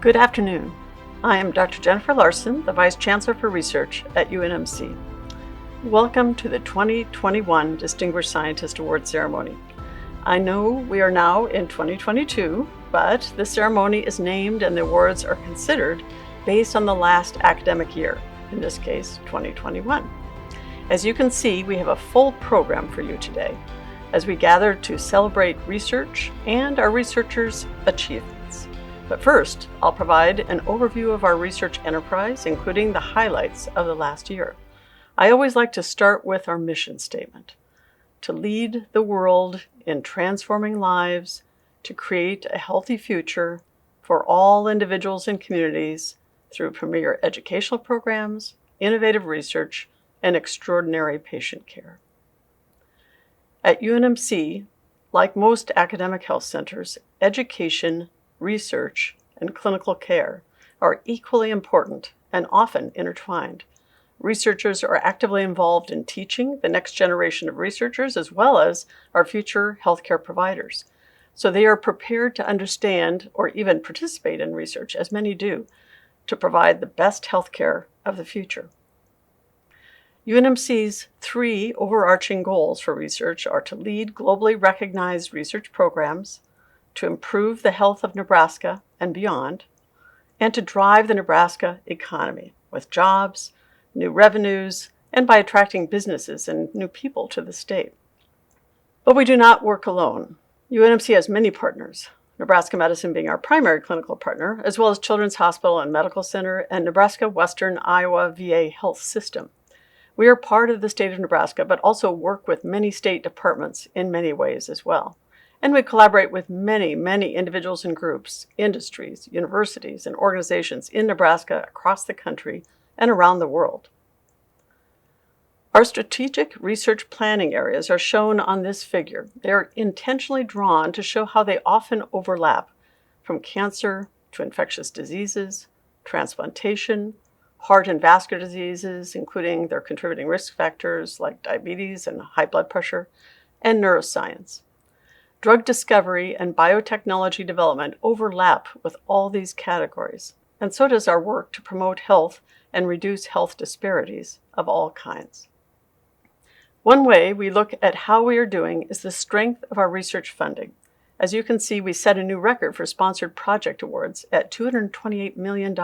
Good afternoon. I am Dr. Jennifer Larson, the Vice Chancellor for Research at UNMC. Welcome to the 2021 Distinguished Scientist Award Ceremony. I know we are now in 2022, but the ceremony is named and the awards are considered based on the last academic year, in this case, 2021. As you can see, we have a full program for you today as we gather to celebrate research and our researchers' achievements. But first, I'll provide an overview of our research enterprise, including the highlights of the last year. I always like to start with our mission statement: to lead the world in transforming lives, to create a healthy future for all individuals and communities through premier educational programs, innovative research, and extraordinary patient care. At UNMC, like most academic health centers, education, research, and clinical care are equally important and often intertwined. Researchers are actively involved in teaching the next generation of researchers as well as our future healthcare providers. So they are prepared to understand or even participate in research, as many do, to provide the best healthcare of the future. UNMC's three overarching goals for research are to lead globally recognized research programs, to improve the health of Nebraska and beyond, and to drive the Nebraska economy with jobs, new revenues, and by attracting businesses and new people to the state. But we do not work alone. UNMC has many partners, Nebraska Medicine being our primary clinical partner, as well as Children's Hospital and Medical Center and Nebraska Western Iowa VA Health System. We are part of the state of Nebraska, but also work with many state departments in many ways as well. And we collaborate with many individuals and groups, industries, universities, and organizations in Nebraska, across the country, and around the world. Our strategic research planning areas are shown on this figure. They are intentionally drawn to show how they often overlap, from cancer to infectious diseases, transplantation, heart and vascular diseases, including their contributing risk factors like diabetes and high blood pressure, and neuroscience. Drug discovery and biotechnology development overlap with all these categories, and so does our work to promote health and reduce health disparities of all kinds. One way we look at how we are doing is the strength of our research funding. As you can see, we set a new record for sponsored project awards at $228 million,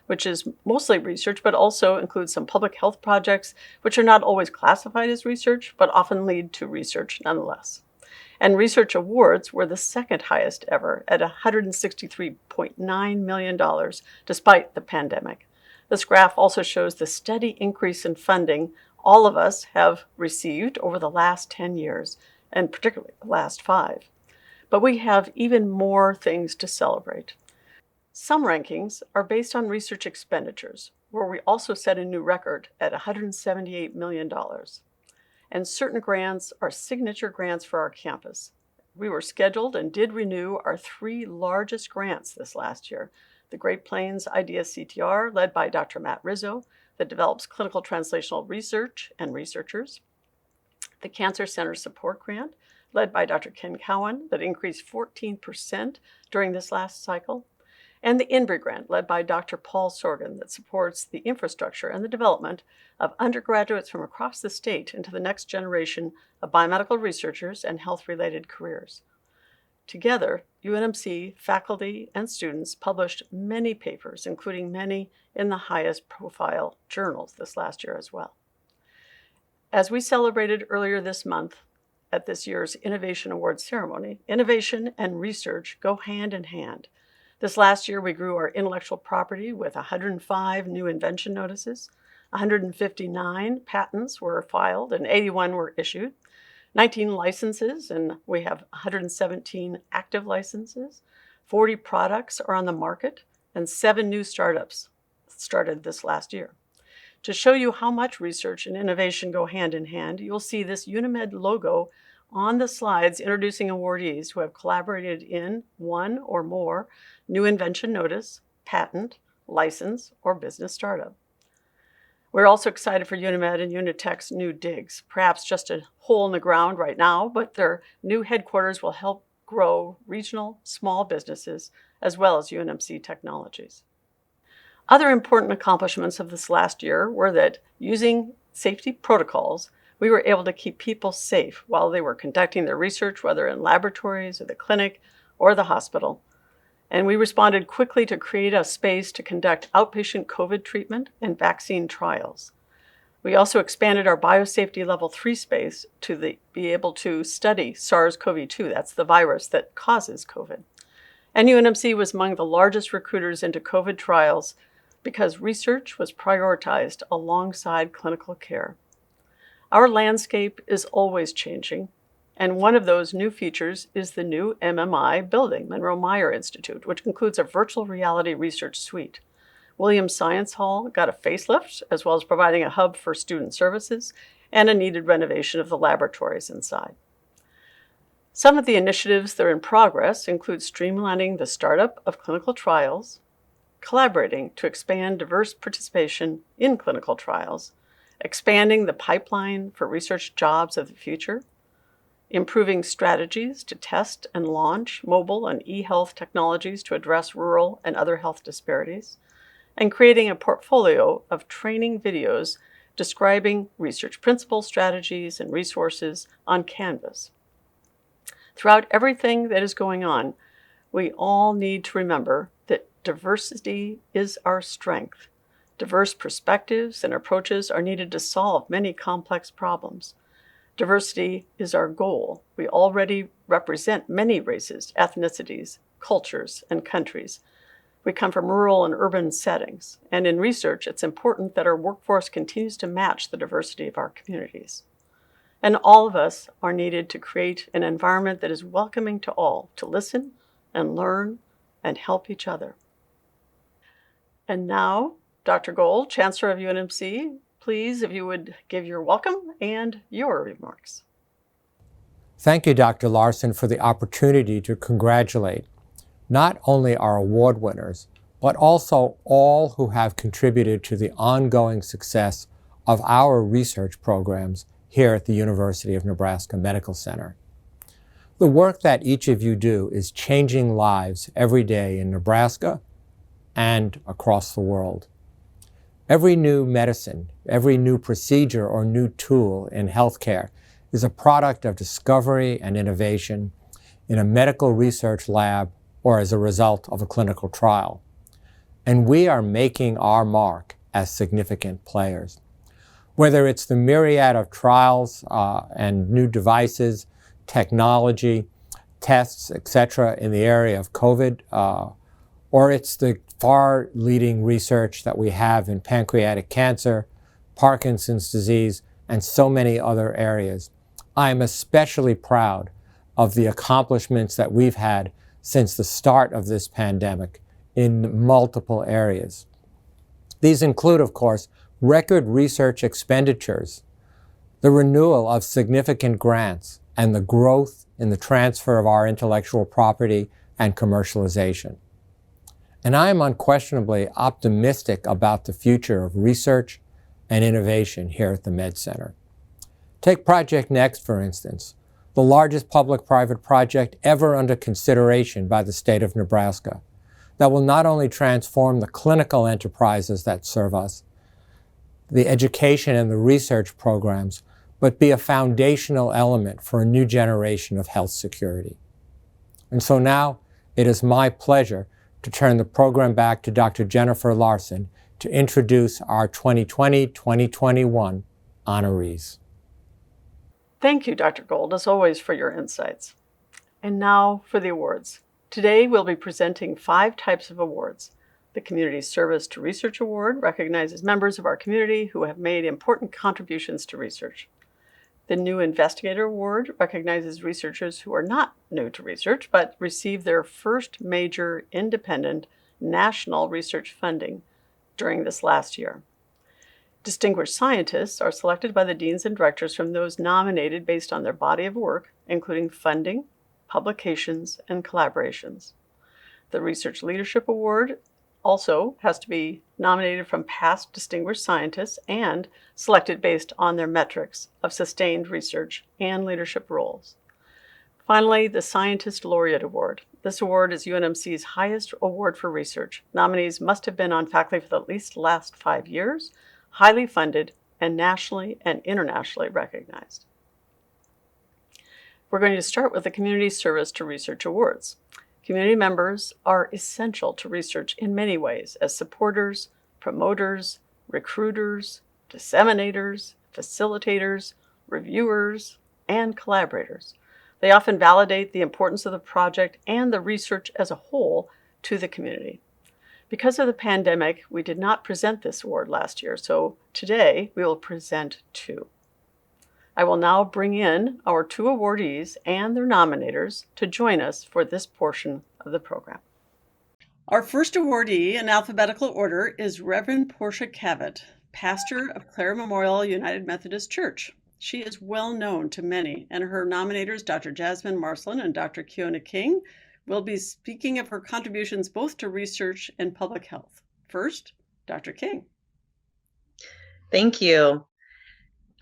which is mostly research, but also includes some public health projects, which are not always classified as research, but often lead to research nonetheless. And research awards were the second highest ever at $163.9 million, despite the pandemic. This graph also shows the steady increase in funding all of us have received over the last 10 years, and particularly the last 5. But we have even more things to celebrate. Some rankings are based on research expenditures, where we also set a new record at $178 million. And certain grants are signature grants for our campus. We were scheduled and did renew our 3 largest grants this last year: the Great Plains IDEA CTR, led by Dr. Matt Rizzo, that develops clinical translational research and researchers; the Cancer Center Support Grant, led by Dr. Ken Cowan, that increased 14% during this last cycle; and the INBRE grant, led by Dr. Paul Sorgan, that supports the infrastructure and the development of undergraduates from across the state into the next generation of biomedical researchers and health-related careers. Together, UNMC faculty and students published many papers, including many in the highest profile journals this last year as well. As we celebrated earlier this month at this year's Innovation Awards ceremony, innovation and research go hand in hand. This last year, we grew our intellectual property with 105 new invention notices, 159 patents were filed, and 81 were issued, 19 licenses, and we have 117 active licenses, 40 products are on the market, and 7 new startups started this last year. To show you how much research and innovation go hand in hand, you'll see this UNIMED logo on the slides introducing awardees who have collaborated in one or more new invention notice, patent, license, or business startup. We're also excited for UNIMED and Unitech's new digs, perhaps just a hole in the ground right now, but their new headquarters will help grow regional small businesses as well as UNMC technologies. Other important accomplishments of this last year were that using safety protocols, we were able to keep people safe while they were conducting their research, whether in laboratories or the clinic or the hospital. And we responded quickly to create a space to conduct outpatient COVID treatment and vaccine trials. We also expanded our biosafety level 3 space to be able to study SARS-CoV-2, that's the virus that causes COVID. And UNMC was among the largest recruiters into COVID trials because research was prioritized alongside clinical care. Our landscape is always changing, and one of those new features is the new MMI building, Monroe Meyer Institute, which includes a virtual reality research suite. Williams Science Hall got a facelift, as well as providing a hub for student services and a needed renovation of the laboratories inside. Some of the initiatives that are in progress include streamlining the startup of clinical trials, collaborating to expand diverse participation in clinical trials, expanding the pipeline for research jobs of the future, improving strategies to test and launch mobile and e-health technologies to address rural and other health disparities, and creating a portfolio of training videos describing research principles, strategies, and resources on Canvas. Throughout everything that is going on, we all need to remember that diversity is our strength. Diverse perspectives and approaches are needed to solve many complex problems. Diversity is our goal. We already represent many races, ethnicities, cultures, and countries. We come from rural and urban settings, and in research, it's important that our workforce continues to match the diversity of our communities. And all of us are needed to create an environment that is welcoming to all, to listen and learn and help each other. And now, Dr. Gold, Chancellor of UNMC, please, if you would give your welcome and your remarks. Thank you, Dr. Larson, for the opportunity to congratulate not only our award winners, but also all who have contributed to the ongoing success of our research programs here at the University of Nebraska Medical Center. The work that each of you do is changing lives every day in Nebraska and across the world. Every new medicine, every new procedure or new tool in healthcare is a product of discovery and innovation in a medical research lab or as a result of a clinical trial. And we are making our mark as significant players. Whether it's the myriad of trials and new devices, technology, tests, etc. in the area of COVID, or it's the far-leading research that we have in pancreatic cancer, Parkinson's disease, and so many other areas. I am especially proud of the accomplishments that we've had since the start of this pandemic in multiple areas. These include, of course, record research expenditures, the renewal of significant grants, and the growth in the transfer of our intellectual property and commercialization. And I am unquestionably optimistic about the future of research and innovation here at the Med Center. Take Project Next, for instance, the largest public-private project ever under consideration by the state of Nebraska, that will not only transform the clinical enterprises that serve us, the education and the research programs, but be a foundational element for a new generation of health security. And so now it is my pleasure to turn the program back to Dr. Jennifer Larson to introduce our 2020-2021 honorees. Thank you, Dr. Gold, as always, for your insights. And now for the awards. Today, we'll be presenting 5 types of awards. The Community Service to Research Award recognizes members of our community who have made important contributions to research. The New Investigator Award recognizes researchers who are not new to research, but receive their first major independent national research funding during this last year. Distinguished scientists are selected by the deans and directors from those nominated based on their body of work, including funding, publications, and collaborations. The Research Leadership Award also has to be nominated from past distinguished scientists and selected based on their metrics of sustained research and leadership roles. Finally, the Scientist Laureate Award. This award is UNMC's highest award for research. Nominees must have been on faculty for at least the last 5 years, highly funded, and nationally and internationally recognized. We're going to start with the Community Service to Research Awards. Community members are essential to research in many ways as supporters, promoters, recruiters, disseminators, facilitators, reviewers, and collaborators. They often validate the importance of the project and the research as a whole to the community. Because of the pandemic, we did not present this award last year, so today we will present two. I will now bring in our two awardees and their nominators to join us for this portion of the program. Our first awardee in alphabetical order is Reverend Portia Cavett, pastor of Clare Memorial United Methodist Church. She is well known to many, and her nominators, Dr. Jasmine Marcelin and Dr. Kiona King, will be speaking of her contributions both to research and public health. First, Dr. King. Thank you.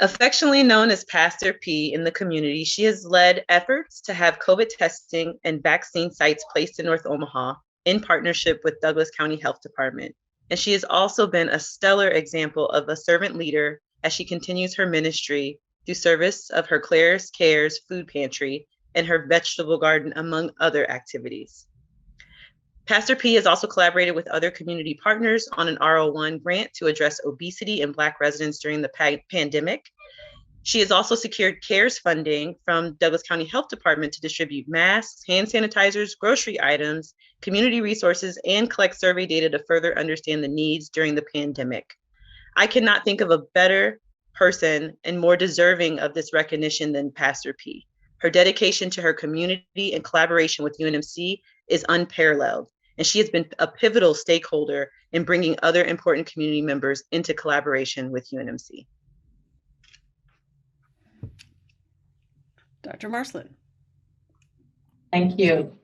Affectionately known as Pastor P in the community, she has led efforts to have COVID testing and vaccine sites placed in North Omaha in partnership with Douglas County Health Department. And she has also been a stellar example of a servant leader as she continues her ministry through service of her Claire's Cares food pantry and her vegetable garden, among other activities. Pastor P has also collaborated with other community partners on an R01 grant to address obesity in Black residents during the pandemic. She has also secured CARES funding from Douglas County Health Department to distribute masks, hand sanitizers, grocery items, community resources, and collect survey data to further understand the needs during the pandemic. I cannot think of a better person and more deserving of this recognition than Pastor P. Her dedication to her community and collaboration with UNMC is unparalleled, and she has been a pivotal stakeholder in bringing other important community members into collaboration with UNMC. Dr. Marcelin. Thank you.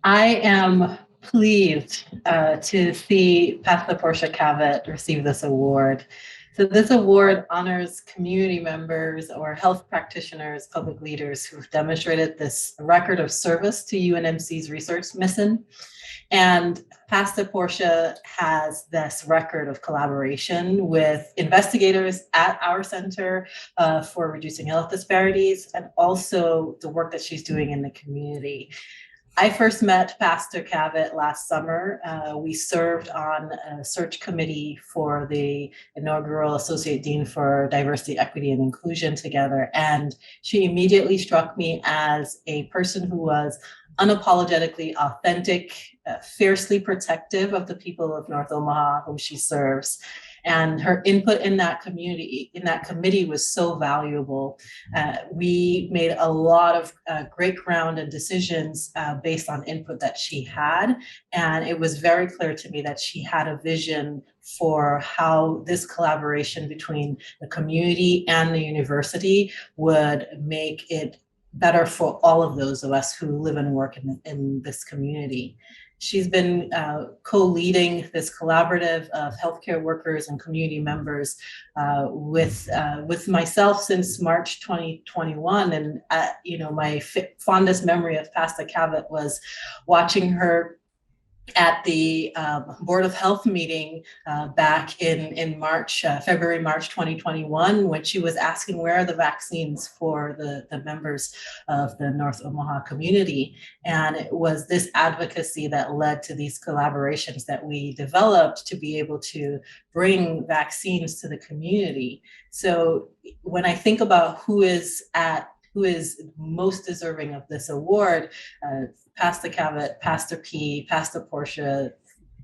I am pleased to see Pastor Portia Cavett receive this award. So this award honors community members or health practitioners, public leaders who've demonstrated this record of service to UNMC's research mission. And Pastor Portia has this record of collaboration with investigators at our Center for Reducing Health Disparities, and also the work that she's doing in the community. I first met Pastor Cavett last summer. We served on a search committee for the inaugural Associate Dean for Diversity, Equity, and Inclusion together. And she immediately struck me as a person who was unapologetically authentic, fiercely protective of the people of North Omaha whom she serves. And her input in that committee was so valuable. We made a lot of great ground and decisions based on input that she had. And it was very clear to me that she had a vision for how this collaboration between the community and the university would make it better for all of those of us who live and work in this community. She's been co-leading this collaborative of healthcare workers and community members with myself since March 2021. And my fondest memory of Pastor Cavett was watching her at the Board of Health meeting back in March, February, March 2021, when she was asking where are the vaccines for the members of the North Omaha community. And it was this advocacy that led to these collaborations that we developed to be able to bring vaccines to the community. So when I think about who is most deserving of this award, Pastor Cavett, Pastor P, Pastor Portia,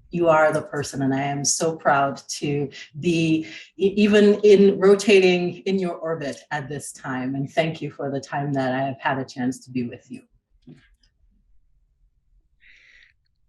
you are the person, and I am so proud to be even in rotating in your orbit at this time. And thank you for the time that I have had a chance to be with you.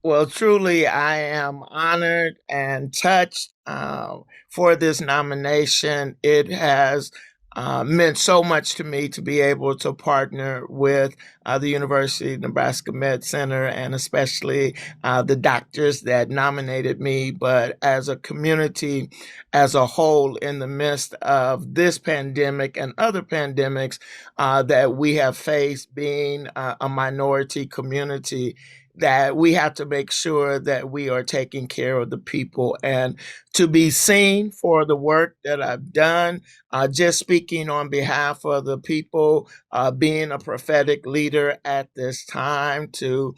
Well, truly, I am honored and touched for this nomination. It has meant so much to me to be able to partner with the University of Nebraska Med Center, and especially the doctors that nominated me, but as a community as a whole in the midst of this pandemic and other pandemics that we have faced, being a minority community, that we have to make sure that we are taking care of the people. And to be seen for the work that I've done, just speaking on behalf of the people, being a prophetic leader at this time to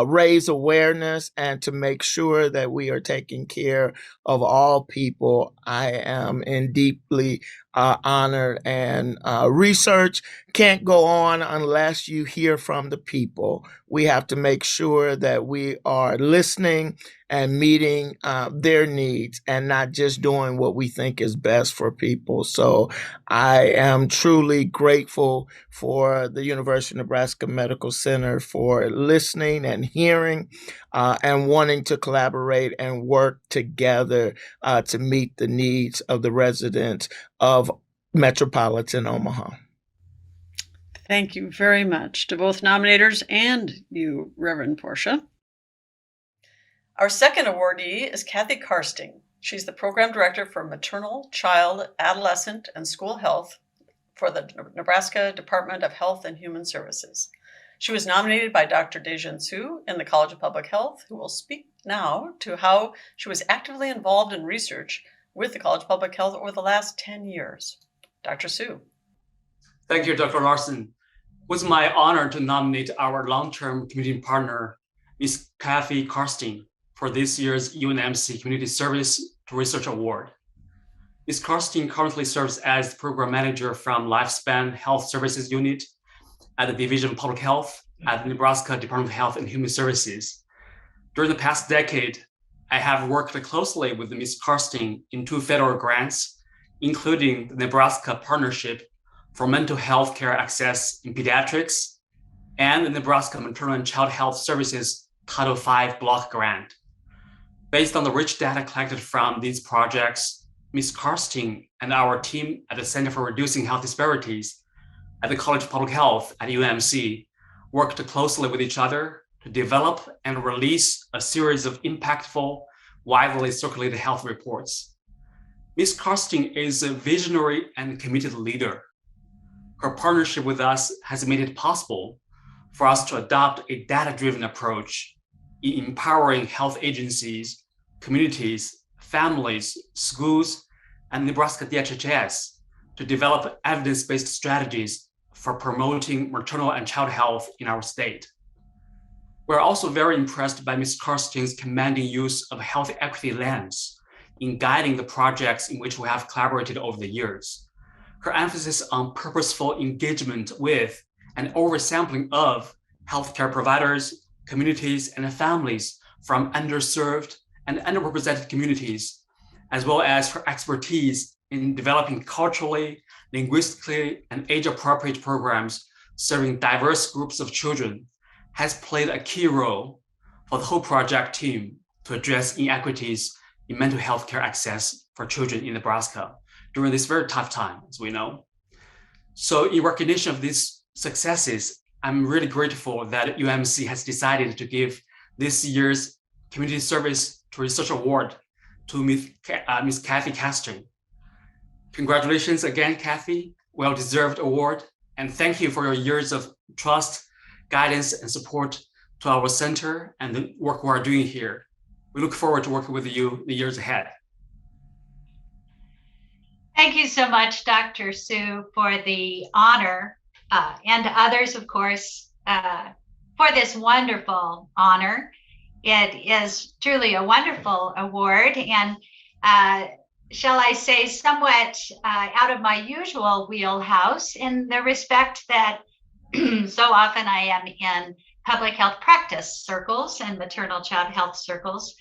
raise awareness and to make sure that we are taking care of all people, I am in deeply honored. And research can't go on unless you hear from the people. We have to make sure that we are listening and meeting their needs and not just doing what we think is best for people. So I am truly grateful for the University of Nebraska Medical Center for listening and hearing and wanting to collaborate and work together to meet the needs of the residents of metropolitan Omaha. Thank you very much to both nominators and you, Reverend Portia. Our second awardee is Kathy Karsting. She's the Program Director for Maternal, Child, Adolescent, and School Health for the Nebraska Department of Health and Human Services. She was nominated by Dr. Dejan Su in the College of Public Health, who will speak now to how she was actively involved in research with the College of Public Health over the last 10 years. Dr. Su. Thank you, Dr. Larson. It was my honor to nominate our long-term community partner, Ms. Kathy Karsting, for this year's UNMC Community Service to Research Award. Ms. Karsting currently serves as the Program Manager from Lifespan Health Services Unit at the Division of Public Health at the Nebraska Department of Health and Human Services. During the past decade, I have worked closely with Ms. Karsting in 2 federal grants, including the Nebraska Partnership for Mental Health Care Access in Pediatrics and the Nebraska Maternal and Child Health Services Title V Block Grant. Based on the rich data collected from these projects, Ms. Karsting and our team at the Center for Reducing Health Disparities at the College of Public Health at UMC worked closely with each other to develop and release a series of impactful, widely circulated health reports. Ms. Karsting is a visionary and committed leader. Her partnership with us has made it possible for us to adopt a data-driven approach in empowering health agencies, communities, families, schools, and Nebraska DHHS to develop evidence-based strategies for promoting maternal and child health in our state. We're also very impressed by Ms. Karsting's commanding use of health equity lens in guiding the projects in which we have collaborated over the years. Her emphasis on purposeful engagement with and oversampling of healthcare providers, communities, and families from underserved and underrepresented communities, as well as her expertise in developing culturally, linguistically, and age-appropriate programs serving diverse groups of children, has played a key role for the whole project team to address inequities in mental health care access for children in Nebraska during this very tough time, as we know. So in recognition of these successes, I'm really grateful that UMC has decided to give this year's Community Service to Research Award to Ms. Kathy Karsting. Congratulations again, Kathy. Well-deserved award. And thank you for your years of trust, guidance, and support to our center and the work we are doing here. We look forward to working with you in the years ahead. Thank you so much, Dr. Su, for the honor, and to others, of course, for this wonderful honor. It is truly a wonderful award, and shall I say, somewhat out of my usual wheelhouse in the respect that so often I am in public health practice circles and maternal child health circles.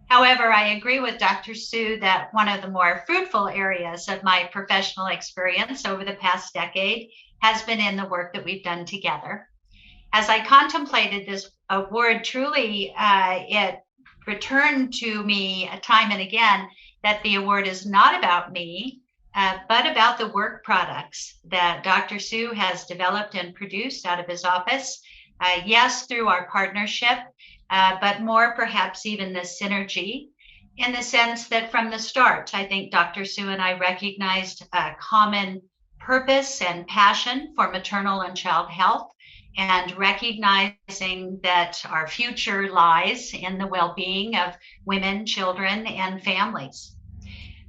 However, I agree with Dr. Su that one of the more fruitful areas of my professional experience over the past decade has been in the work that we've done together. As I contemplated this award, truly it returned to me time and again that the award is not about me, but about the work products that Dr. Su has developed and produced out of his office. Yes, through our partnership, but more perhaps even the synergy, in the sense that from the start, I think Dr. Su and I recognized a common purpose and passion for maternal and child health, and recognizing that our future lies in the well-being of women, children, and families.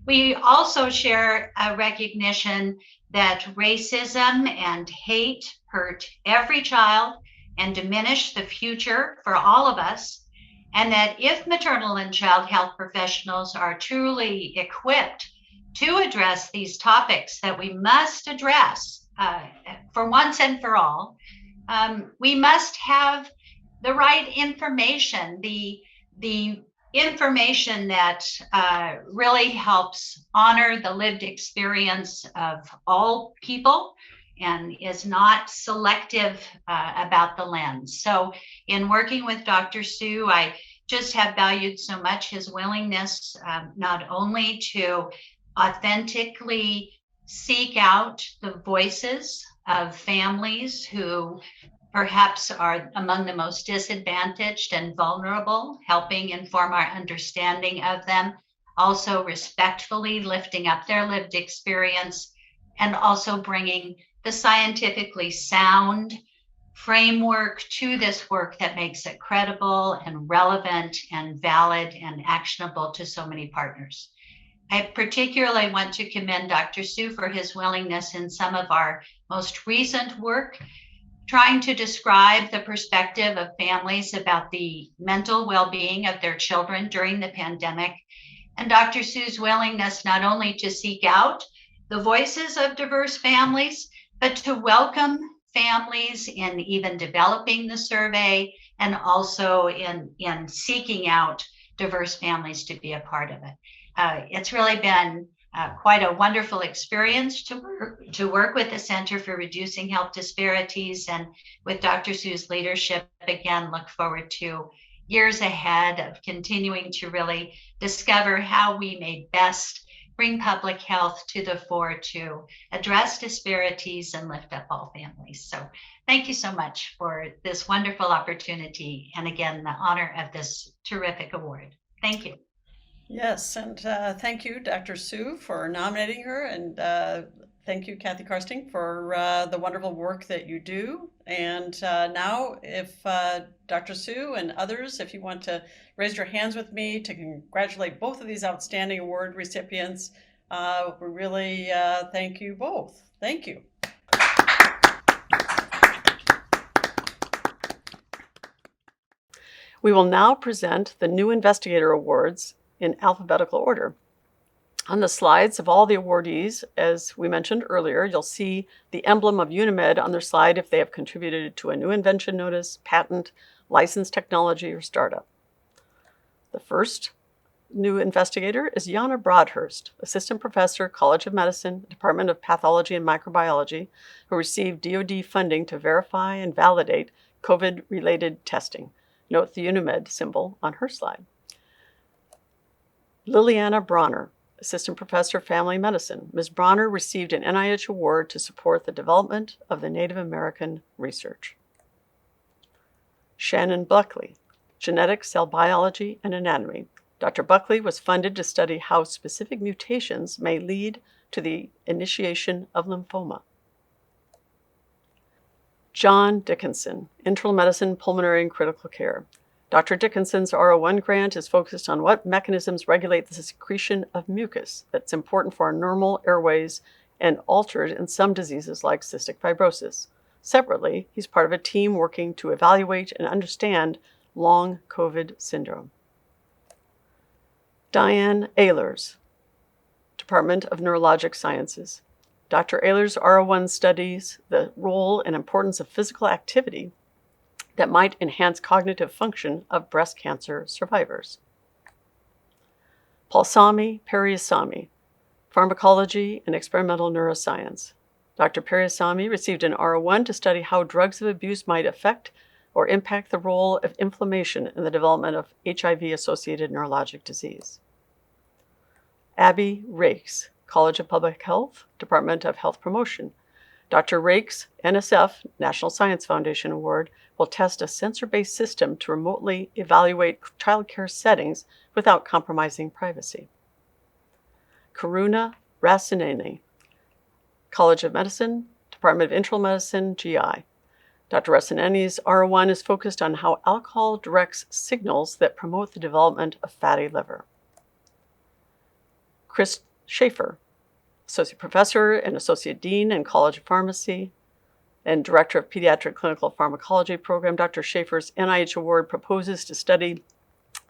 We also share a recognition that racism and hate hurt every child and diminish the future for all of us, and that if maternal and child health professionals are truly equipped to address these topics that we must address for once and for all, we must have the right information, the information that really helps honor the lived experience of all people and is not selective about the lens. So in working with Dr. Su, I just have valued so much his willingness not only to authentically seek out the voices of families who perhaps are among the most disadvantaged and vulnerable, helping inform our understanding of them, also respectfully lifting up their lived experience, and also bringing the scientifically sound framework to this work that makes it credible and relevant and valid and actionable to so many partners. I particularly want to commend Dr. Su for his willingness in some of our most recent work, trying to describe the perspective of families about the mental well-being of their children during the pandemic, and Dr. Su's willingness not only to seek out the voices of diverse families, but to welcome families in even developing the survey and also in seeking out diverse families to be a part of it. It's really been quite a wonderful experience to work with the Center for Reducing Health Disparities, and with Dr. Su's leadership. Again, look forward to years ahead of continuing to really discover how we may best bring public health to the fore to address disparities and lift up all families. So thank you so much for this wonderful opportunity, and again, the honor of this terrific award. Thank you. Yes, and thank you, Dr. Su, for nominating her, and thank you, Kathy Karsting, for the wonderful work that you do. And now, if Dr. Su and others, if you want to raise your hands with me to congratulate both of these outstanding award recipients, we really thank you both. Thank you. We will now present the new investigator awards in alphabetical order. On the slides of all the awardees, as we mentioned earlier, you'll see the emblem of Unimed on their slide if they have contributed to a new invention notice, patent, licensed technology, or startup. The first new investigator is Jana Broadhurst, Assistant Professor, College of Medicine, Department of Pathology and Microbiology, who received DoD funding to verify and validate COVID-related testing. Note the Unimed symbol on her slide. Liliana Bronner, Assistant Professor, Family Medicine. Ms. Bronner received an NIH award to support the development of the Native American research. Shannon Buckley, Genetics, Cell Biology, and Anatomy. Dr. Buckley was funded to study how specific mutations may lead to the initiation of lymphoma. John Dickinson, Internal Medicine, Pulmonary, and Critical Care. Dr. Dickinson's R01 grant is focused on what mechanisms regulate the secretion of mucus that's important for our normal airways and altered in some diseases like cystic fibrosis. Separately, he's part of a team working to evaluate and understand long COVID syndrome. Diane Ehlers, Department of Neurologic Sciences. Dr. Ehlers' R01 studies the role and importance of physical activity that might enhance cognitive function of breast cancer survivors. Paulsami Periasamy, Pharmacology and Experimental Neuroscience. Dr. Periasamy received an R01 to study how drugs of abuse might affect or impact the role of inflammation in the development of HIV-associated neurologic disease. Abby Rakes, College of Public Health, Department of Health Promotion. Dr. Rake's NSF, National Science Foundation Award, will test a sensor-based system to remotely evaluate childcare settings without compromising privacy. Karuna Rasaneni, College of Medicine, Department of Internal Medicine, GI. Dr. Rasaneni's R01 is focused on how alcohol directs signals that promote the development of fatty liver. Chris Schaefer, Associate Professor and Associate Dean in College of Pharmacy and Director of Pediatric Clinical Pharmacology Program. Dr. Schaefer's NIH Award proposes to study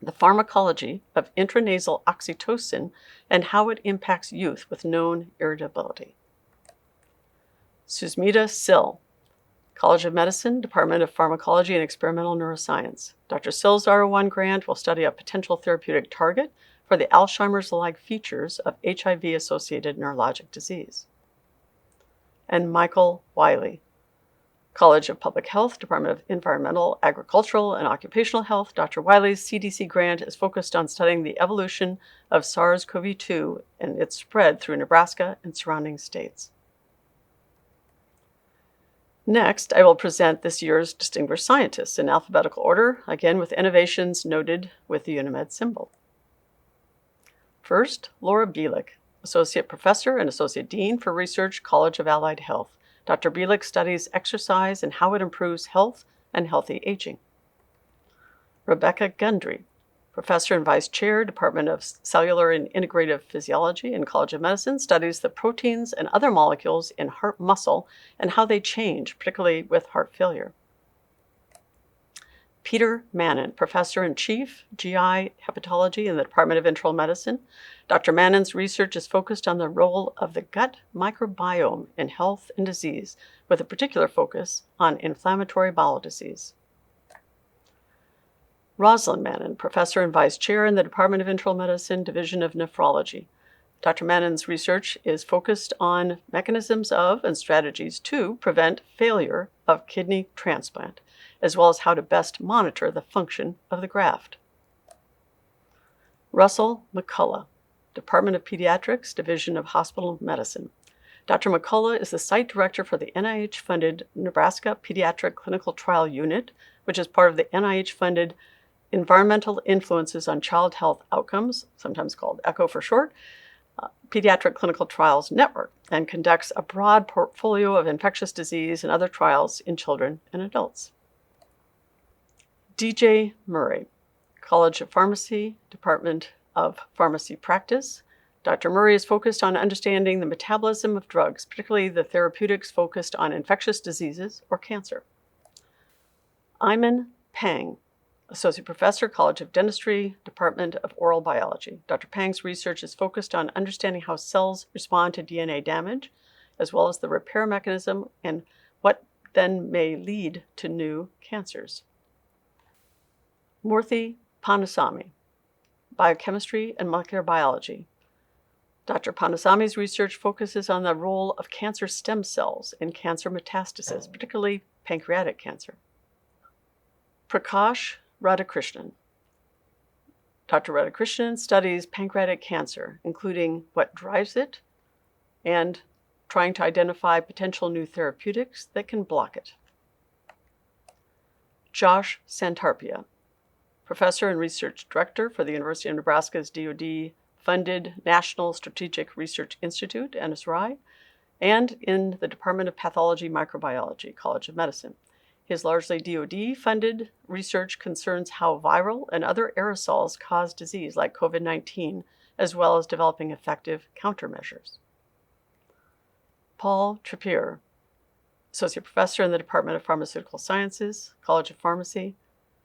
the pharmacology of intranasal oxytocin and how it impacts youth with known irritability. Susmita Sill, College of Medicine, Department of Pharmacology and Experimental Neuroscience. Dr. Sill's R01 grant will study a potential therapeutic target for the Alzheimer's-like features of HIV-associated neurologic disease. And Michael Wiley, College of Public Health, Department of Environmental, Agricultural, and Occupational Health. Dr. Wiley's CDC grant is focused on studying the evolution of SARS-CoV-2 and its spread through Nebraska and surrounding states. Next, I will present this year's Distinguished Scientists in alphabetical order, again with innovations noted with the UNIMED symbol. First, Laura Bielik, Associate Professor and Associate Dean for Research, College of Allied Health. Dr. Bielik studies exercise and how it improves health and healthy aging. Rebecca Gundry, Professor and Vice Chair, Department of Cellular and Integrative Physiology in College of Medicine, studies the proteins and other molecules in heart muscle and how they change, particularly with heart failure. Peter Mannon, Professor and Chief, GI Hepatology in the Department of Internal Medicine. Dr. Mannon's research is focused on the role of the gut microbiome in health and disease, with a particular focus on inflammatory bowel disease. Rosalind Mannon, Professor and Vice Chair in the Department of Internal Medicine, Division of Nephrology. Dr. Mannon's research is focused on mechanisms of and strategies to prevent failure of kidney transplant, as well as how to best monitor the function of the graft. Russell McCullough, Department of Pediatrics, Division of Hospital Medicine. Dr. McCullough is the site director for the NIH-funded Nebraska Pediatric Clinical Trial Unit, which is part of the NIH-funded Environmental Influences on Child Health Outcomes, sometimes called ECHO for short, Pediatric Clinical Trials Network, and conducts a broad portfolio of infectious disease and other trials in children and adults. DJ Murray, College of Pharmacy, Department of Pharmacy Practice. Dr. Murray is focused on understanding the metabolism of drugs, particularly the therapeutics focused on infectious diseases or cancer. Iman Pang, Associate Professor, College of Dentistry, Department of Oral Biology. Dr. Pang's research is focused on understanding how cells respond to DNA damage, as well as the repair mechanism and what then may lead to new cancers. Murthy Panasamy, Biochemistry and Molecular Biology. Dr. Panasamy's research focuses on the role of cancer stem cells in cancer metastasis, particularly pancreatic cancer. Prakash Radhakrishnan. Dr. Radhakrishnan studies pancreatic cancer, including what drives it and trying to identify potential new therapeutics that can block it. Josh Santarpia, Professor and Research Director for the University of Nebraska's DoD-funded National Strategic Research Institute, NSRI, and in the Department of Pathology Microbiology, College of Medicine. His largely DoD-funded research concerns how viral and other aerosols cause disease like COVID-19, as well as developing effective countermeasures. Paul Trappier, Associate Professor in the Department of Pharmaceutical Sciences, College of Pharmacy.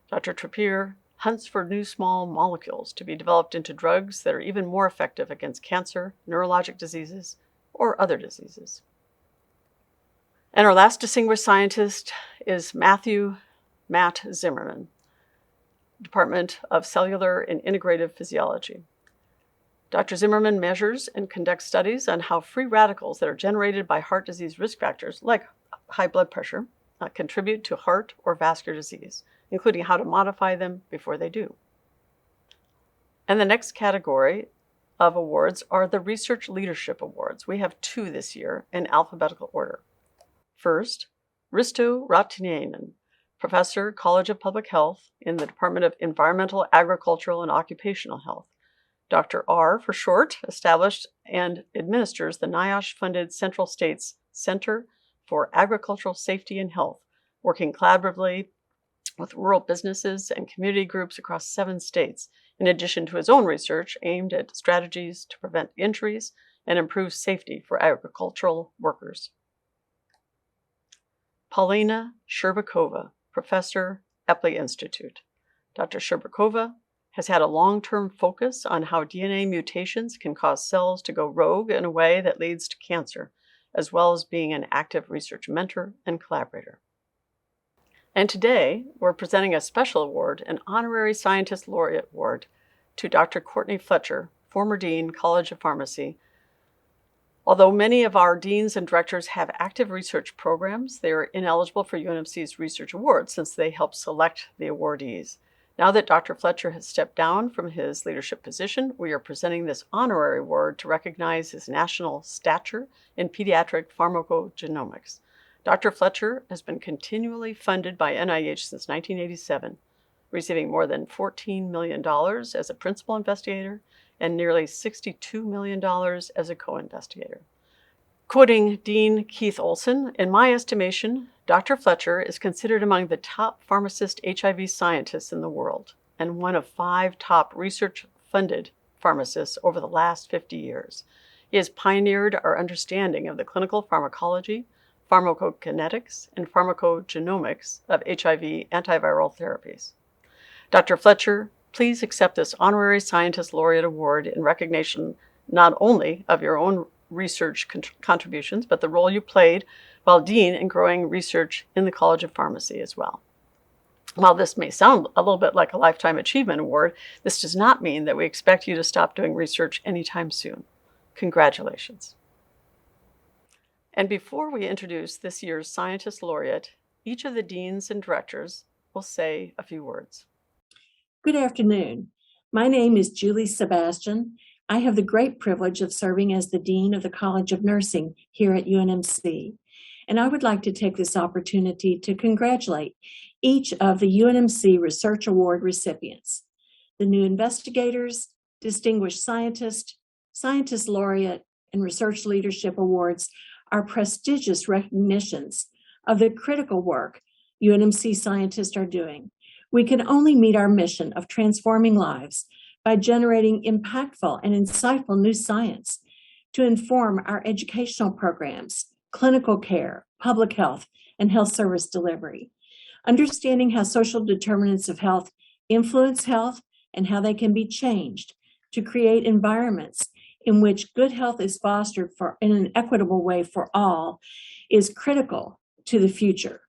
Dr. Trappier hunts for new small molecules to be developed into drugs that are even more effective against cancer, neurologic diseases, or other diseases. And our last distinguished scientist is Matt Zimmerman, Department of Cellular and Integrative Physiology. Dr. Zimmerman measures and conducts studies on how free radicals that are generated by heart disease risk factors, like high blood pressure, contribute to heart or vascular disease, including how to modify them before they do. And the next category of awards are the Research Leadership Awards. We have 2 this year in alphabetical order. First, Risto Rautiainen, Professor, College of Public Health in the Department of Environmental, Agricultural, and Occupational Health. Dr. R, for short, established and administers the NIOSH-funded Central States Center for Agricultural Safety and Health, working collaboratively with rural businesses and community groups across 7 states, in addition to his own research aimed at strategies to prevent injuries and improve safety for agricultural workers. Paulina Sherbakova, Professor, Epley Institute. Dr. Sherbakova has had a long-term focus on how DNA mutations can cause cells to go rogue in a way that leads to cancer, as well as being an active research mentor and collaborator. And today, we're presenting a special award, an Honorary Scientist Laureate Award, to Dr. Courtney Fletcher, former Dean, College of Pharmacy. Although many of our deans and directors have active research programs, they are ineligible for UNMC's Research Award since they help select the awardees. Now that Dr. Fletcher has stepped down from his leadership position, we are presenting this honorary award to recognize his national stature in pediatric pharmacogenomics. Dr. Fletcher has been continually funded by NIH since 1987, receiving more than $14 million as a principal investigator and nearly $62 million as a co-investigator. Quoting Dean Keith Olson, in my estimation, Dr. Fletcher is considered among the top pharmacist HIV scientists in the world and one of 5 top research-funded pharmacists over the last 50 years. He has pioneered our understanding of the clinical pharmacology, pharmacokinetics, and pharmacogenomics of HIV antiviral therapies. Dr. Fletcher, please accept this Honorary Scientist Laureate Award in recognition not only of your own research contributions, but the role you played while Dean in growing research in the College of Pharmacy as well. While this may sound a little bit like a Lifetime Achievement Award, this does not mean that we expect you to stop doing research anytime soon. Congratulations. And before we introduce this year's Scientist Laureate, each of the deans and directors will say a few words. Good afternoon. My name is Julie Sebastian. I have the great privilege of serving as the Dean of the College of Nursing here at UNMC. And I would like to take this opportunity to congratulate each of the UNMC Research Award recipients. The new investigators, distinguished scientist, scientist laureate, and research leadership awards are prestigious recognitions of the critical work UNMC scientists are doing. We can only meet our mission of transforming lives by generating impactful and insightful new science to inform our educational programs, clinical care, public health, and health service delivery. Understanding how social determinants of health influence health and how they can be changed to create environments in which good health is fostered in an equitable way for all is critical to the future.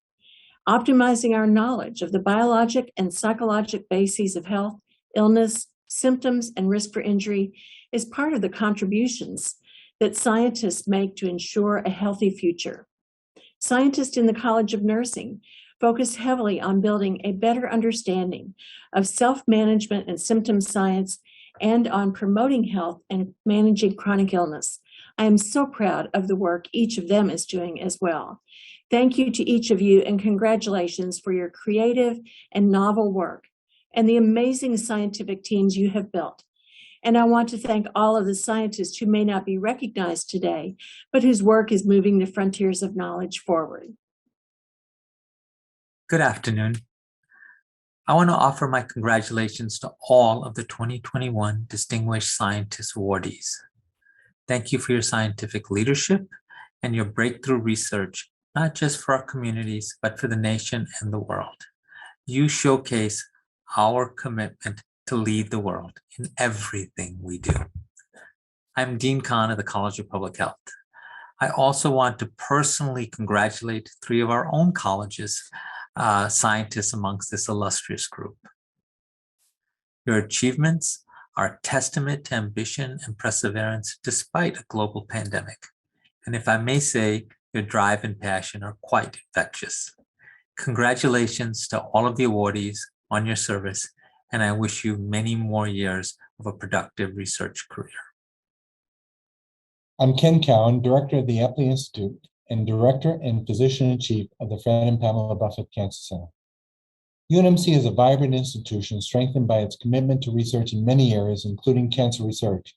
Optimizing our knowledge of the biologic and psychologic bases of health, illness, symptoms, and risk for injury is part of the contributions that scientists make to ensure a healthy future. Scientists in the College of Nursing focus heavily on building a better understanding of self-management and symptom science and on promoting health and managing chronic illness. I am so proud of the work each of them is doing as well. Thank you to each of you and congratulations for your creative and novel work and the amazing scientific teams you have built. And I want to thank all of the scientists who may not be recognized today, but whose work is moving the frontiers of knowledge forward. Good afternoon. I want to offer my congratulations to all of the 2021 Distinguished Scientist Awardees. Thank you for your scientific leadership and your breakthrough research, not just for our communities, but for the nation and the world. You showcase our commitment to lead the world in everything we do. I'm Dean Kahn of the College of Public Health. I also want to personally congratulate 3 of our own colleges, scientists amongst this illustrious group. Your achievements are a testament to ambition and perseverance despite a global pandemic. And if I may say, your drive and passion are quite infectious. Congratulations to all of the awardees on your service, and I wish you many more years of a productive research career. I'm Ken Cowan, Director of the Epley Institute and Director and Physician-in-Chief of the Fred and Pamela Buffett Cancer Center. UNMC is a vibrant institution strengthened by its commitment to research in many areas, including cancer research,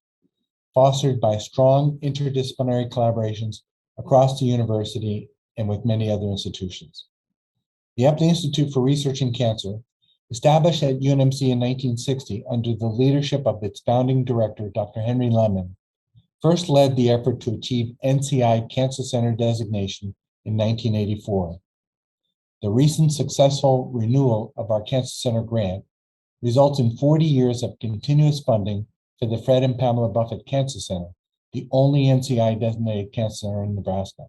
fostered by strong interdisciplinary collaborations across the university and with many other institutions. The Epley Institute for Research in Cancer, established at UNMC in 1960 under the leadership of its founding director, Dr. Henry Lemon, first led the effort to achieve NCI Cancer Center designation in 1984. The recent successful renewal of our Cancer Center grant results in 40 years of continuous funding for the Fred and Pamela Buffett Cancer Center, the only NCI designated cancer center in Nebraska.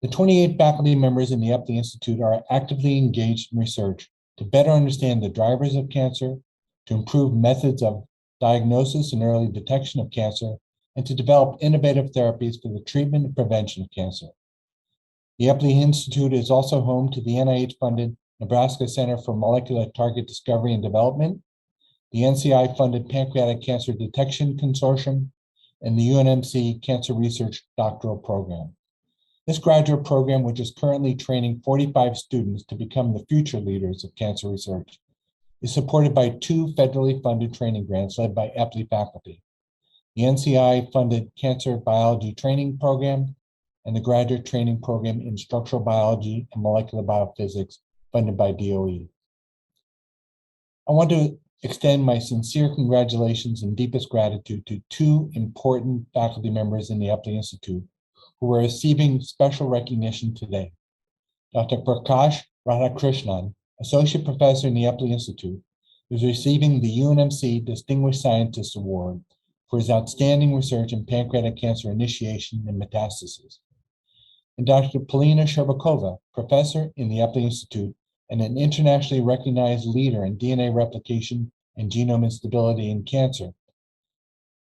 The 28 faculty members in the Epley Institute are actively engaged in research to better understand the drivers of cancer, to improve methods of diagnosis and early detection of cancer, and to develop innovative therapies for the treatment and prevention of cancer. The Epley Institute is also home to the NIH-funded Nebraska Center for Molecular Target Discovery and Development, the NCI-funded Pancreatic Cancer Detection Consortium, and the UNMC Cancer Research Doctoral Program. This graduate program, which is currently training 45 students to become the future leaders of cancer research, is supported by 2 federally funded training grants led by Epley faculty, the NCI-funded Cancer Biology Training Program and the Graduate Training Program in Structural Biology and Molecular Biophysics funded by DOE. I want to extend my sincere congratulations and deepest gratitude to 2 important faculty members in the Epley Institute who are receiving special recognition today. Dr. Prakash Radhakrishnan, Associate Professor in the Epley Institute, is receiving the UNMC Distinguished Scientist Award for his outstanding research in pancreatic cancer initiation and metastasis. And Dr. Polina Sherbakova, Professor in the Epley Institute and an internationally recognized leader in DNA replication and genome instability in cancer,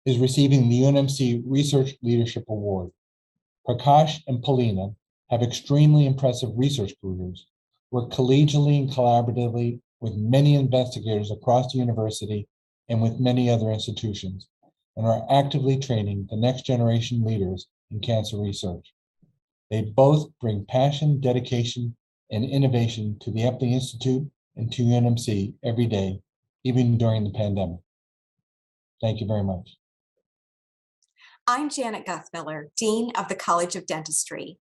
is receiving the UNMC Research Leadership Award. Prakash and Polina have extremely impressive research careers, work collegially and collaboratively with many investigators across the university and with many other institutions, and are actively training the next generation leaders in cancer research. They both bring passion, dedication, and innovation to the Epley Institute and to UNMC every day, even during the pandemic. Thank you very much. I'm Janet Guthmiller, Dean of the College of Dentistry.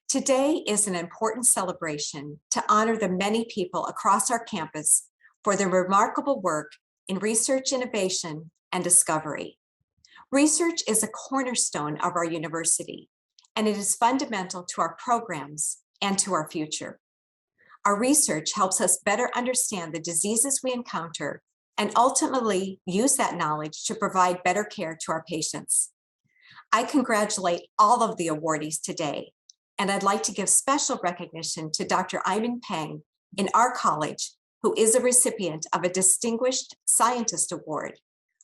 Today is an important celebration to honor the many people across our campus for their remarkable work in research, innovation, and discovery. Research is a cornerstone of our university, and it is fundamental to our programs and to our future. Our research helps us better understand the diseases we encounter and ultimately use that knowledge to provide better care to our patients. I congratulate all of the awardees today, and I'd like to give special recognition to Dr. Iman Peng in our college, who is a recipient of a Distinguished Scientist Award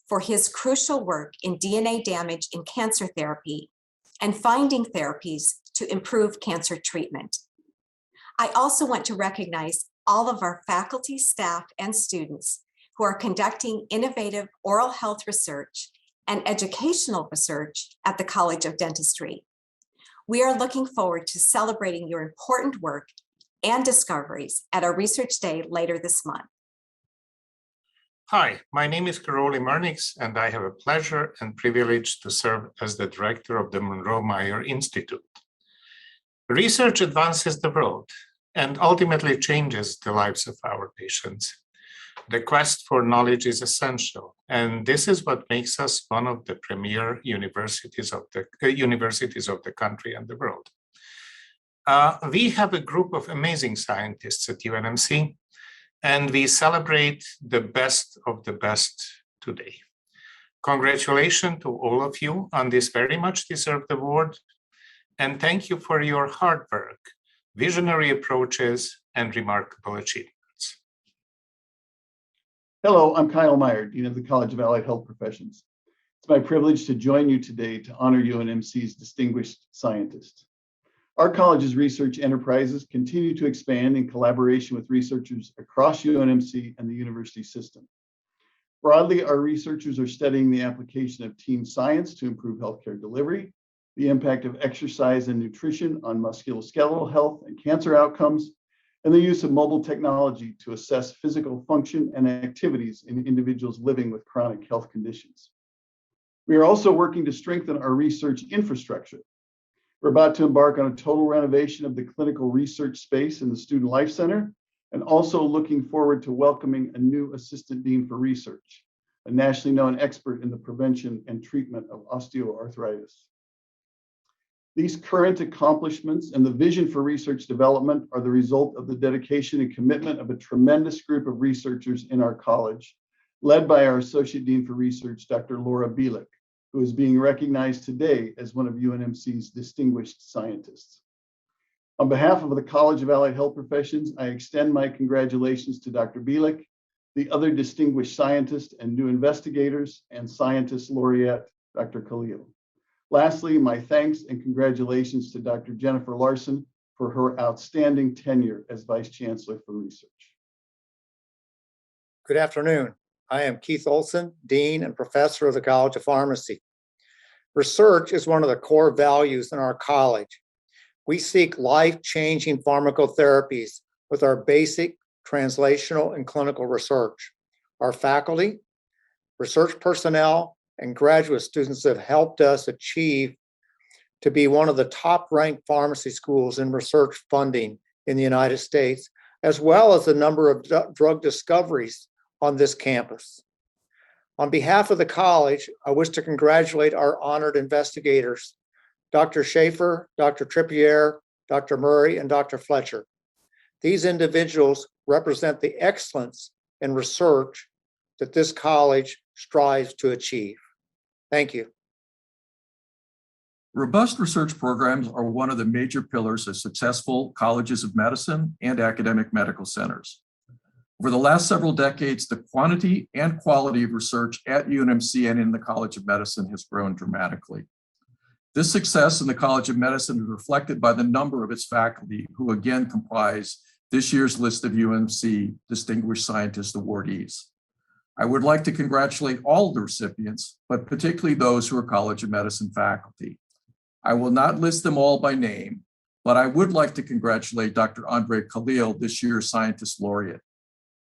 for his crucial work in DNA damage in cancer therapy and finding therapies to improve cancer treatment. I also want to recognize all of our faculty, staff, and students who are conducting innovative oral health research and educational research at the College of Dentistry. We are looking forward to celebrating your important work and discoveries at our Research Day later this month. Hi, my name is Karoli Marnix, and I have a pleasure and privilege to serve as the director of the Monroe Meyer Institute. Research advances the world and ultimately changes the lives of our patients. The quest for knowledge is essential, and this is what makes us one of the premier universities of the country and the world. We have a group of amazing scientists at UNMC, and we celebrate the best of the best today. Congratulations to all of you on this very much deserved award, and thank you for your hard work, visionary approaches, and remarkable achievements. Hello, I'm Kyle Meyer, Dean of the College of Allied Health Professions. It's my privilege to join you today to honor UNMC's Distinguished Scientist. Our college's research enterprises continue to expand in collaboration with researchers across UNMC and the university system. Broadly, our researchers are studying the application of team science to improve healthcare delivery, the impact of exercise and nutrition on musculoskeletal health and cancer outcomes, and the use of mobile technology to assess physical function and activities in individuals living with chronic health conditions. We are also working to strengthen our research infrastructure. We're about to embark on a total renovation of the clinical research space in the Student Life Center, and also looking forward to welcoming a new assistant dean for research, a nationally known expert in the prevention and treatment of osteoarthritis. These current accomplishments and the vision for research development are the result of the dedication and commitment of a tremendous group of researchers in our college, led by our Associate Dean for Research, Dr. Laura Bielik, who is being recognized today as one of UNMC's distinguished scientists. On behalf of the College of Allied Health Professions, I extend my congratulations to Dr. Bielik, the other distinguished scientists and new investigators, and scientist laureate, Dr. Khalil. Lastly, my thanks and congratulations to Dr. Jennifer Larson for her outstanding tenure as Vice Chancellor for Research. Good afternoon. I am Keith Olson, Dean and Professor of the College of Pharmacy. Research is one of the core values in our college. We seek life-changing pharmacotherapies with our basic translational and clinical research. Our faculty, research personnel, and graduate students have helped us achieve to be one of the top-ranked pharmacy schools in research funding in the United States, as well as the number of drug discoveries on this campus. On behalf of the college, I wish to congratulate our honored investigators, Dr. Schaefer, Dr. Trippier, Dr. Murray, and Dr. Fletcher. These individuals represent the excellence in research that this college strives to achieve. Thank you. Robust research programs are one of the major pillars of successful colleges of medicine and academic medical centers. Over the last several decades, the quantity and quality of research at UNMC and in the College of Medicine has grown dramatically. This success in the College of Medicine is reflected by the number of its faculty, who again comprise this year's list of UNMC Distinguished Scientist awardees. I would like to congratulate all the recipients, but particularly those who are College of Medicine faculty. I will not list them all by name, but I would like to congratulate Dr. Andre Khalil, this year's Scientist Laureate.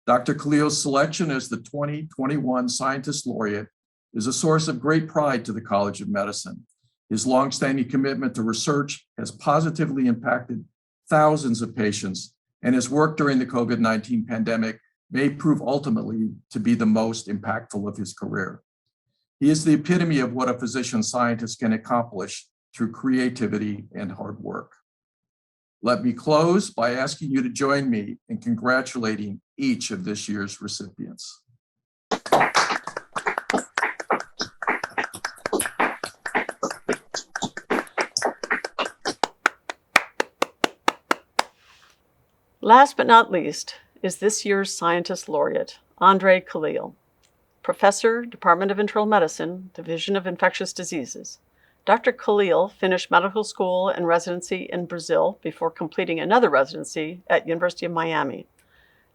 Dr. Khalil's selection as the 2021 Scientist Laureate is a source of great pride to the College of Medicine. His longstanding commitment to research has positively impacted thousands of patients, and his work during the COVID-19 pandemic may prove ultimately to be the most impactful of his career. He is the epitome of what a physician scientist can accomplish through creativity and hard work. Let me close by asking you to join me in congratulating each of this year's recipients. Last but not least is this year's Scientist Laureate, Andre Khalil, Professor, Department of Internal Medicine, Division of Infectious Diseases. Dr. Khalil finished medical school and residency in Brazil before completing another residency at University of Miami.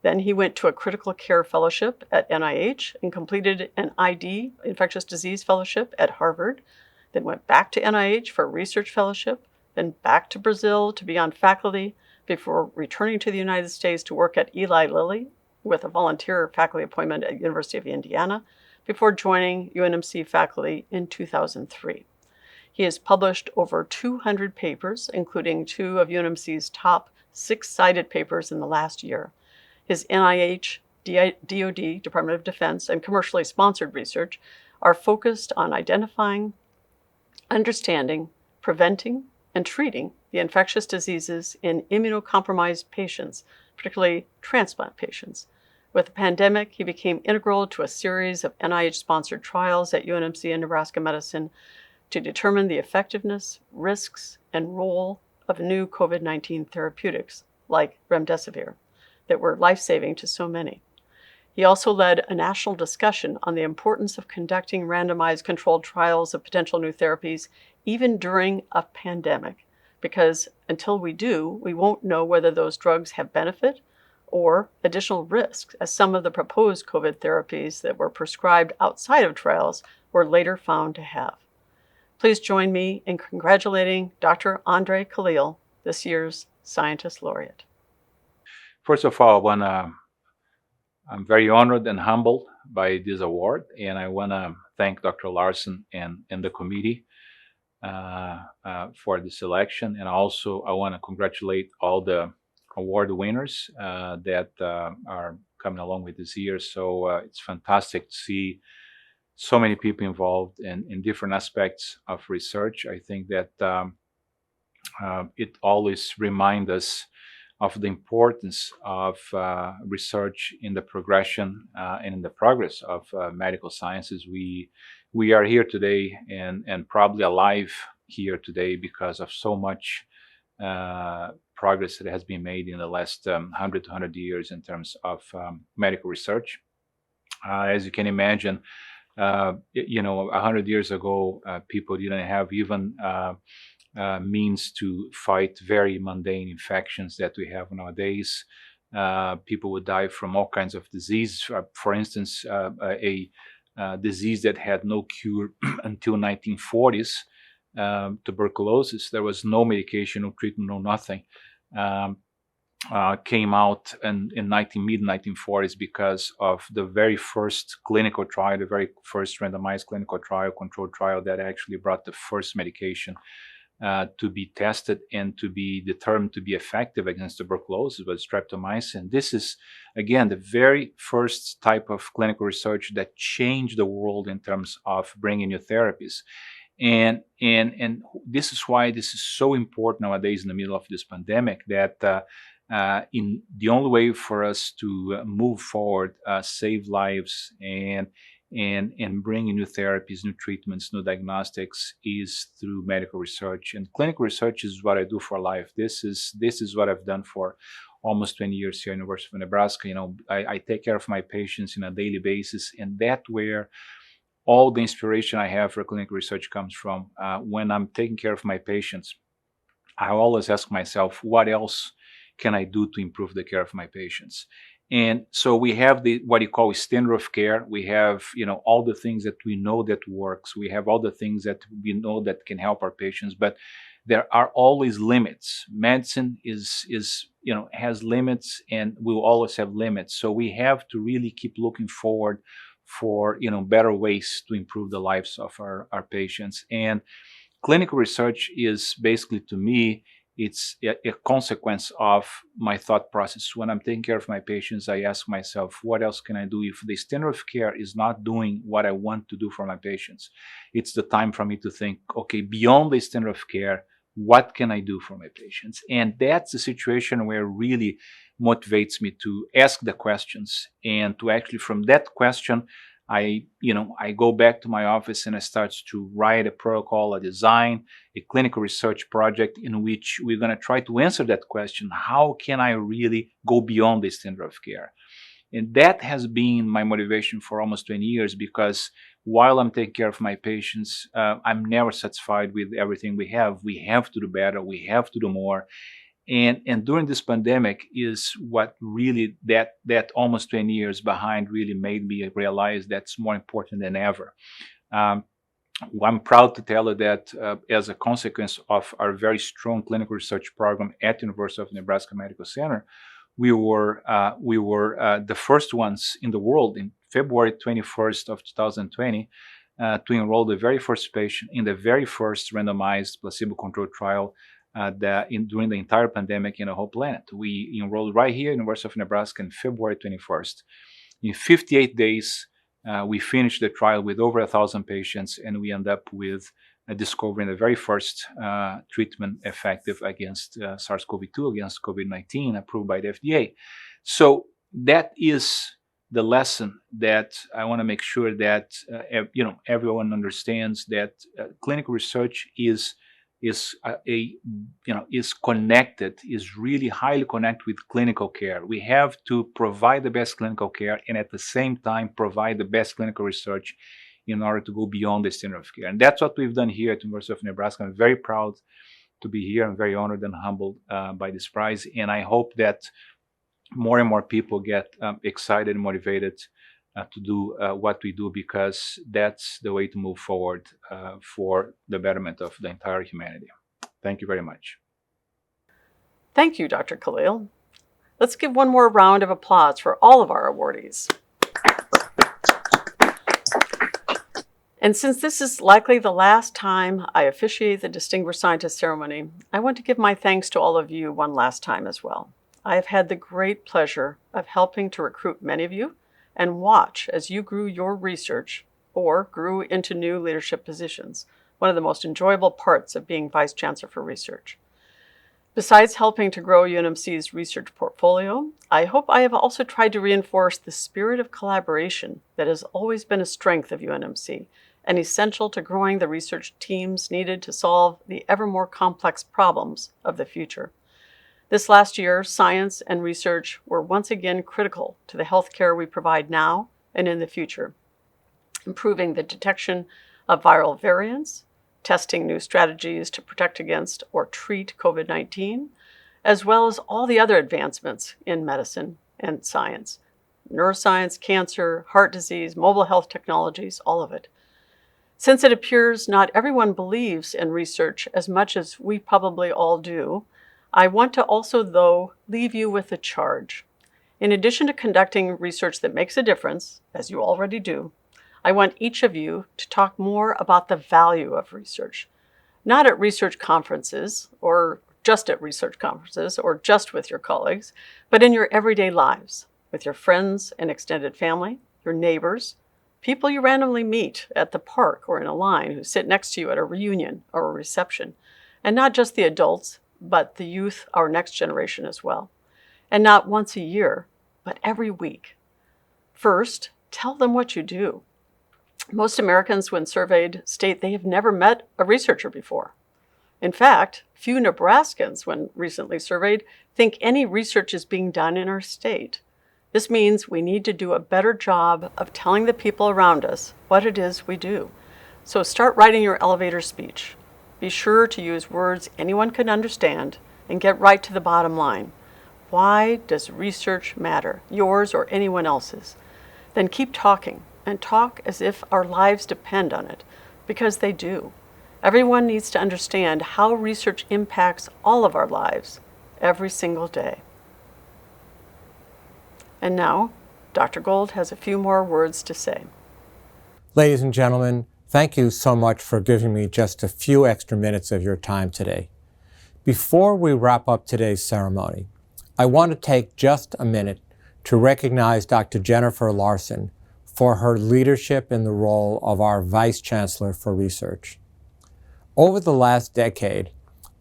Then he went to a critical care fellowship at NIH and completed an ID, infectious disease fellowship at Harvard, then went back to NIH for a research fellowship, then back to Brazil to be on faculty before returning to the United States to work at Eli Lilly with a volunteer faculty appointment at University of Indiana before joining UNMC faculty in 2003. He has published over 200 papers, including 2 of UNMC's top 6 cited papers in the last year. His NIH, DoD, Department of Defense, and commercially sponsored research are focused on identifying, understanding, preventing, and treating the infectious diseases in immunocompromised patients, particularly transplant patients. With the pandemic, he became integral to a series of NIH-sponsored trials at UNMC and Nebraska Medicine to determine the effectiveness, risks, and role of new COVID-19 therapeutics, like remdesivir, that were life-saving to so many. He also led a national discussion on the importance of conducting randomized controlled trials of potential new therapies, even during a pandemic, because until we do, we won't know whether those drugs have benefit or additional risks, as some of the proposed COVID therapies that were prescribed outside of trials were later found to have. Please join me in congratulating Dr. Andre Khalil, this year's Scientist Laureate. First of all, I'm very honored and humbled by this award, and I want to thank Dr. Larson and the committee for the selection. And also, I want to congratulate all the award winners that are coming along with this year. So it's fantastic to see so many people involved in different aspects of research. I think that it always reminds us of the importance of research in the progression and in the progress of medical sciences. We are here today and probably alive here today because of so much progress that has been made in the last 100 to 100 years in terms of medical research. As you can imagine, 100 years ago, people didn't have even means to fight very mundane infections that we have nowadays. People would die from all kinds of disease. For instance, a disease that had no cure until 1940s, tuberculosis. There was no medication, no treatment, no nothing. Came out in mid-1940s because of the very first clinical trial, the very first randomized clinical trial, controlled trial that actually brought the first medication to be tested and to be determined to be effective against tuberculosis was streptomycin. This is, again, the very first type of clinical research that changed the world in terms of bringing new therapies. And this is why this is so important nowadays in the middle of this pandemic, that in the only way for us to move forward, save lives, and bring in new therapies, new treatments, new diagnostics is through medical research. And clinical research is what I do for life. This is what I've done for almost 20 years here at University of Nebraska. I take care of my patients on a daily basis, and that's where all the inspiration I have for clinical research comes from. When I'm taking care of my patients, I always ask myself, what else can I do to improve the care of my patients? And so we have what you call standard of care. We have, all the things that we know that works. We have all the things that we know that can help our patients, but there are always limits. Medicine has limits and will always have limits. So we have to really keep looking forward for, better ways to improve the lives of our patients. And clinical research is basically, to me, it's a consequence of my thought process. When I'm taking care of my patients, I ask myself, what else can I do? If the standard of care is not doing what I want to do for my patients, it's the time for me to think, okay, beyond the standard of care, what can I do for my patients? And that's the situation where it really motivates me to ask the questions, and to actually, from that question, I go back to my office and I start to write a protocol, a design, a clinical research project in which we're going to try to answer that question. How can I really go beyond the standard of care? And that has been my motivation for almost 20 years, because while I'm taking care of my patients, I'm never satisfied with everything we have. We have to do better. We have to do more. And during this pandemic is what really that almost 20 years behind really made me realize that's more important than ever. I'm proud to tell you that as a consequence of our very strong clinical research program at the University of Nebraska Medical Center, we were the first ones in the world in February 21st of 2020 to enroll the very first patient in the very first randomized placebo-controlled trial during the entire pandemic in the whole planet. We enrolled right here at the University of Nebraska on February 21st. In 58 days, we finished the trial with over 1,000 patients, and we end up with discovering the very first treatment effective against SARS-CoV-2, against COVID-19, approved by the FDA. So that is the lesson that I want to make sure that everyone understands, that clinical research is connected, is really highly connected with clinical care. We have to provide the best clinical care and at the same time provide the best clinical research in order to go beyond the standard of care. And that's what we've done here at the University of Nebraska. I'm very proud to be here. I'm very honored and humbled by this prize. And I hope that more and more people get excited and motivated to do what we do, because that's the way to move forward for the betterment of the entire humanity. Thank you very much. Thank you, Dr. Khalil. Let's give one more round of applause for all of our awardees. And since this is likely the last time I officiate the Distinguished Scientist ceremony, I want to give my thanks to all of you one last time as well. I have had the great pleasure of helping to recruit many of you and watch as you grew your research or grew into new leadership positions, one of the most enjoyable parts of being Vice Chancellor for Research. Besides helping to grow UNMC's research portfolio, I hope I have also tried to reinforce the spirit of collaboration that has always been a strength of UNMC and essential to growing the research teams needed to solve the ever more complex problems of the future. This last year, science and research were once again critical to the healthcare we provide now and in the future, improving the detection of viral variants, testing new strategies to protect against or treat COVID-19, as well as all the other advancements in medicine and science, neuroscience, cancer, heart disease, mobile health technologies, all of it. Since it appears not everyone believes in research as much as we probably all do, I want to also, though, leave you with a charge. In addition to conducting research that makes a difference, as you already do, I want each of you to talk more about the value of research, not at research conferences or just at research conferences or just with your colleagues, but in your everyday lives, with your friends and extended family, your neighbors, people you randomly meet at the park or in a line who sit next to you at a reunion or a reception, and not just the adults, but the youth, our next generation as well. And not once a year, but every week. First, tell them what you do. Most Americans, when surveyed, state they have never met a researcher before. In fact, few Nebraskans, when recently surveyed, think any research is being done in our state. This means we need to do a better job of telling the people around us what it is we do. So start writing your elevator speech. Be sure to use words anyone can understand and get right to the bottom line. Why does research matter, yours or anyone else's? Then keep talking, and talk as if our lives depend on it, because they do. Everyone needs to understand how research impacts all of our lives every single day. And now, Dr. Gold has a few more words to say. Ladies and gentlemen, thank you so much for giving me just a few extra minutes of your time today. Before we wrap up today's ceremony, I want to take just a minute to recognize Dr. Jennifer Larson for her leadership in the role of our Vice Chancellor for Research. Over the last decade,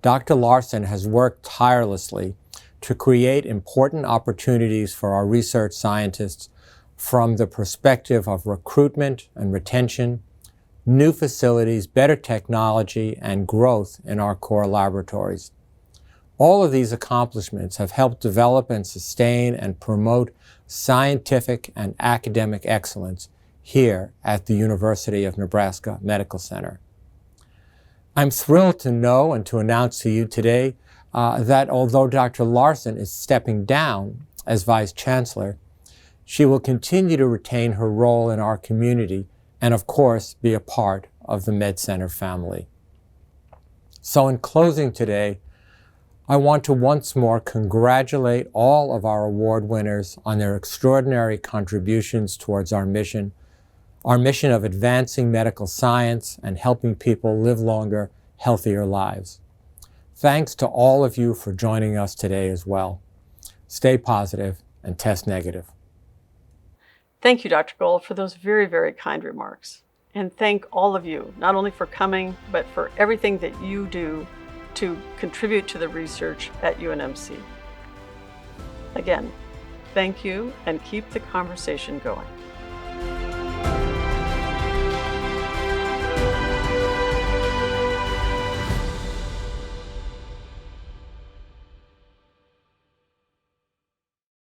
Dr. Larson has worked tirelessly to create important opportunities for our research scientists from the perspective of recruitment and retention, new facilities, better technology, and growth in our core laboratories. All of these accomplishments have helped develop and sustain and promote scientific and academic excellence here at the University of Nebraska Medical Center. I'm thrilled to know and to announce to you today that although Dr. Larson is stepping down as Vice Chancellor, she will continue to retain her role in our community and, of course, be a part of the Med Center family. So in closing today, I want to once more congratulate all of our award winners on their extraordinary contributions towards our mission of advancing medical science and helping people live longer, healthier lives. Thanks to all of you for joining us today as well. Stay positive and test negative. Thank you, Dr. Gold, for those very, very kind remarks. And thank all of you, not only for coming, but for everything that you do to contribute to the research at UNMC. Again, thank you, and keep the conversation going.